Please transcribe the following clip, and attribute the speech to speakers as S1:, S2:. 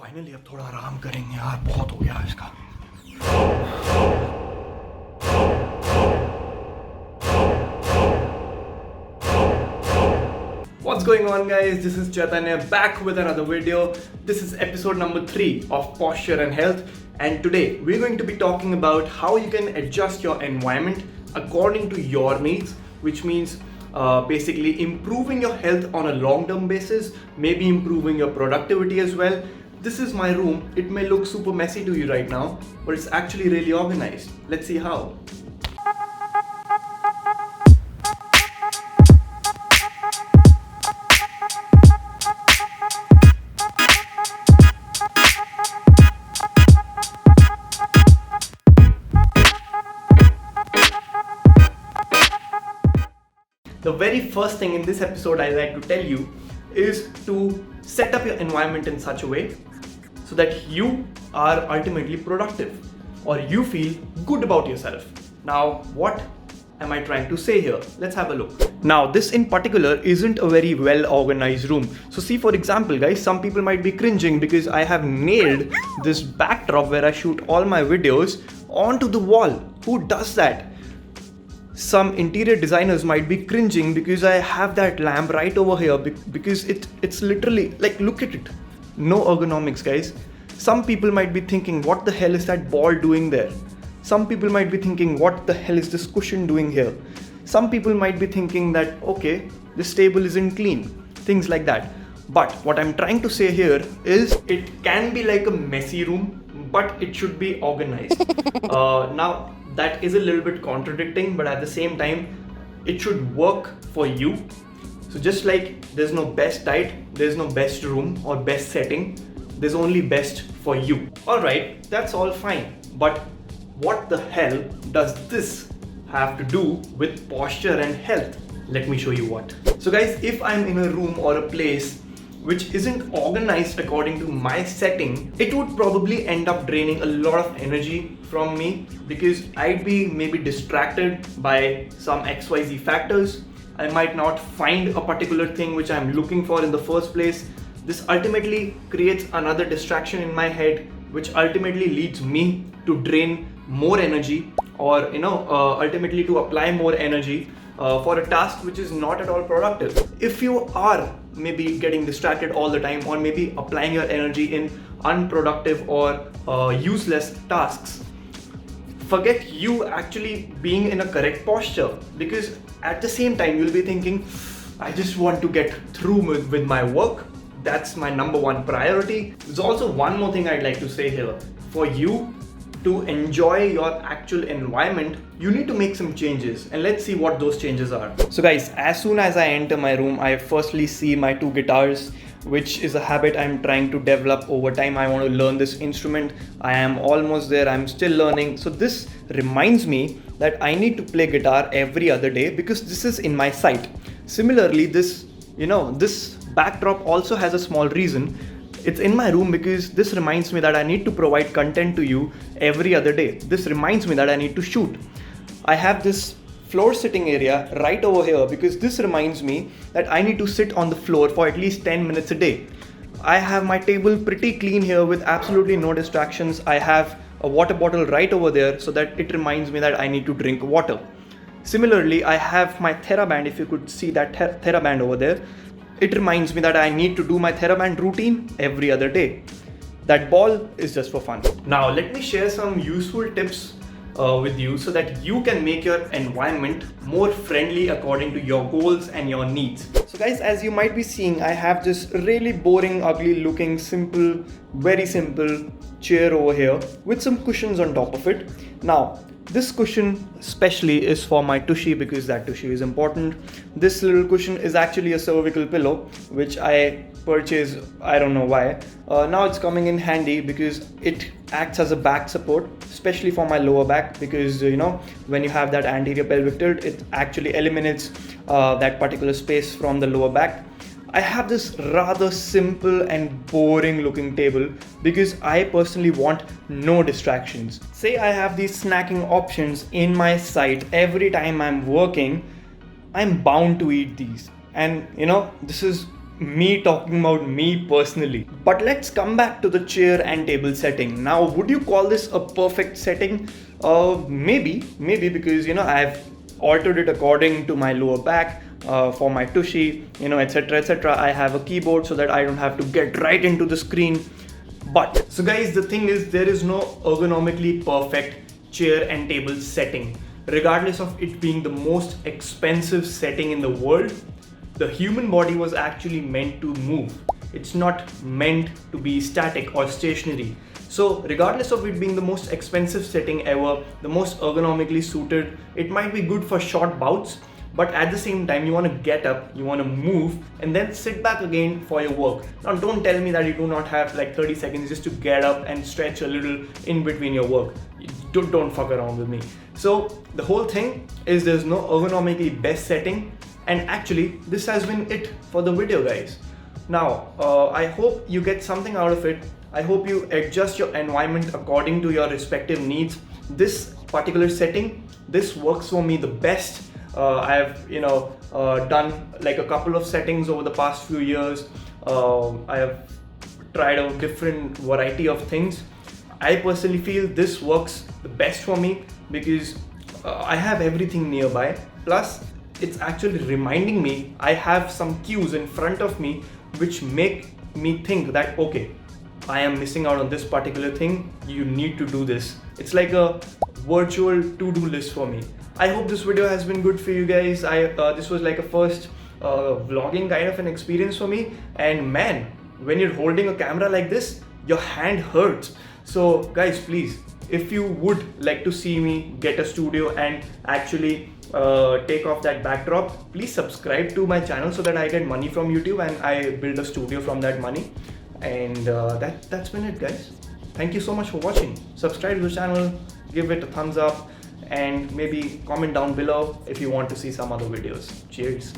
S1: Finally अब थोड़ा आराम करेंगे यार, बहुत हो गया इसका। What's going on, guys? This is Chaitanya back with another video. This is episode number 3 of Posture and Health, and today we're going to be talking about how you can adjust your environment according to your needs, which means basically improving your health on a long-term basis, maybe improving your productivity as well. This is my room. It may look super messy to you right now, but it's actually really organized. Let's see how. The very first thing in this episode I'd like to tell you is to set up your environment in such a way so that you are ultimately productive or you feel good about yourself. Now, what am I trying to say here? Let's have a look. Now, this in particular isn't a very well organized room. So see, for example, guys, some people might be cringing because I have nailed this backdrop where I shoot all my videos onto the wall. Who does that? Some interior designers might be cringing because I have that lamp right over here because it's literally like, look at it. No ergonomics, guys. Some people might be thinking, what the hell is that ball doing there? Some people might be thinking, what the hell is this cushion doing here? Some people might be thinking that, okay, this table isn't clean. Things like that. But what I'm trying to say here is it can be like a messy room, but it should be organized. Now, that is a little bit contradicting, but at the same time, it should work for you. So just like there's no best diet, there's no best room or best setting, there's only best for you. Alright, that's all fine. But what the hell does this have to do with posture and health? Let me show you what. So guys, if I'm in a room or a place which isn't organized according to my setting, it would probably end up draining a lot of energy from me because I'd be maybe distracted by some XYZ factors. I might not find a particular thing which I'm looking for in the first place. This ultimately creates another distraction in my head, which ultimately leads me to drain more energy or ultimately to apply more energy for a task which is not at all productive. If you are maybe getting distracted all the time or maybe applying your energy in unproductive or useless tasks, forget you actually being in a correct posture, because at the same time you'll be thinking, I just want to get through with my work. That's my number one priority. There's also one more thing I'd like to say here. For you to enjoy your actual environment, you need to make some changes, and let's see what those changes are. So guys, as soon as I enter my room, I firstly see my 2 guitars, which is a habit I'm trying to develop over time. I want to learn this instrument. I am almost there. I'm still learning. So this reminds me that I need to play guitar every other day because this is in my sight. Similarly, this backdrop also has a small reason. It's in my room because this reminds me that I need to provide content to you every other day. This reminds me that I need to shoot. I have this floor sitting area right over here because this reminds me that I need to sit on the floor for at least 10 minutes a day. I have my table pretty clean here with absolutely no distractions. I have a water bottle right over there so that it reminds me that I need to drink water. Similarly, I have my TheraBand. If you could see that TheraBand over there, it reminds me that I need to do my TheraBand routine every other day. That ball is just for fun. Now, let me share some useful tips with you so that you can make your environment more friendly according to your goals and your needs. So guys, as you might be seeing, I have this really boring, ugly looking, very simple chair over here with some cushions on top of it. Now, this cushion especially is for my tushy because that tushy is important. This little cushion is actually a cervical pillow which I purchased, I don't know why. Now it's coming in handy because it acts as a back support, especially for my lower back, because when you have that anterior pelvic tilt, it actually eliminates that particular space from the lower back. I have this rather simple and boring looking table because I personally want no distractions. Say I have these snacking options in my sight every time I'm working, I'm bound to eat these. And this is me talking about me personally. But let's come back to the chair and table setting. Now, would you call this a perfect setting? Maybe because I've altered it according to my lower back, for my tushy, etc., etc. I have a keyboard so that I don't have to get right into the screen. But so guys, the thing is, there is no ergonomically perfect chair and table setting. Regardless of it being the most expensive setting in the world, the human body was actually meant to move. It's not meant to be static or stationary. So regardless of it being the most expensive setting ever, the most ergonomically suited, it might be good for short bouts, but at the same time you want to get up, you want to move, and then sit back again for your work. Now don't tell me that you do not have like 30 seconds just to get up and stretch a little in between your work. Don't fuck around with me. So the whole thing is, there's no ergonomically best setting, and actually this has been it for the video, guys. Now I hope you get something out of it. I hope you adjust your environment according to your respective needs. This particular setting, this works for me the best. I've done like a couple of settings over the past few years. I have tried out different variety of things. I personally feel this works the best for me because I have everything nearby. Plus, it's actually reminding me I have some cues in front of me which make me think that okay, I am missing out on this particular thing. You need to do this. It's like a virtual to-do list for me. I hope this video has been good for you guys. This was like a first vlogging kind of an experience for me. And man, when you're holding a camera like this, your hand hurts. So guys, please, if you would like to see me get a studio and actually take off that backdrop, please subscribe to my channel so that I get money from YouTube and I build a studio from that money. And that's been it, guys. Thank you so much for watching. Subscribe to the channel, give it a thumbs up, and maybe comment down below if you want to see some other videos. Cheers.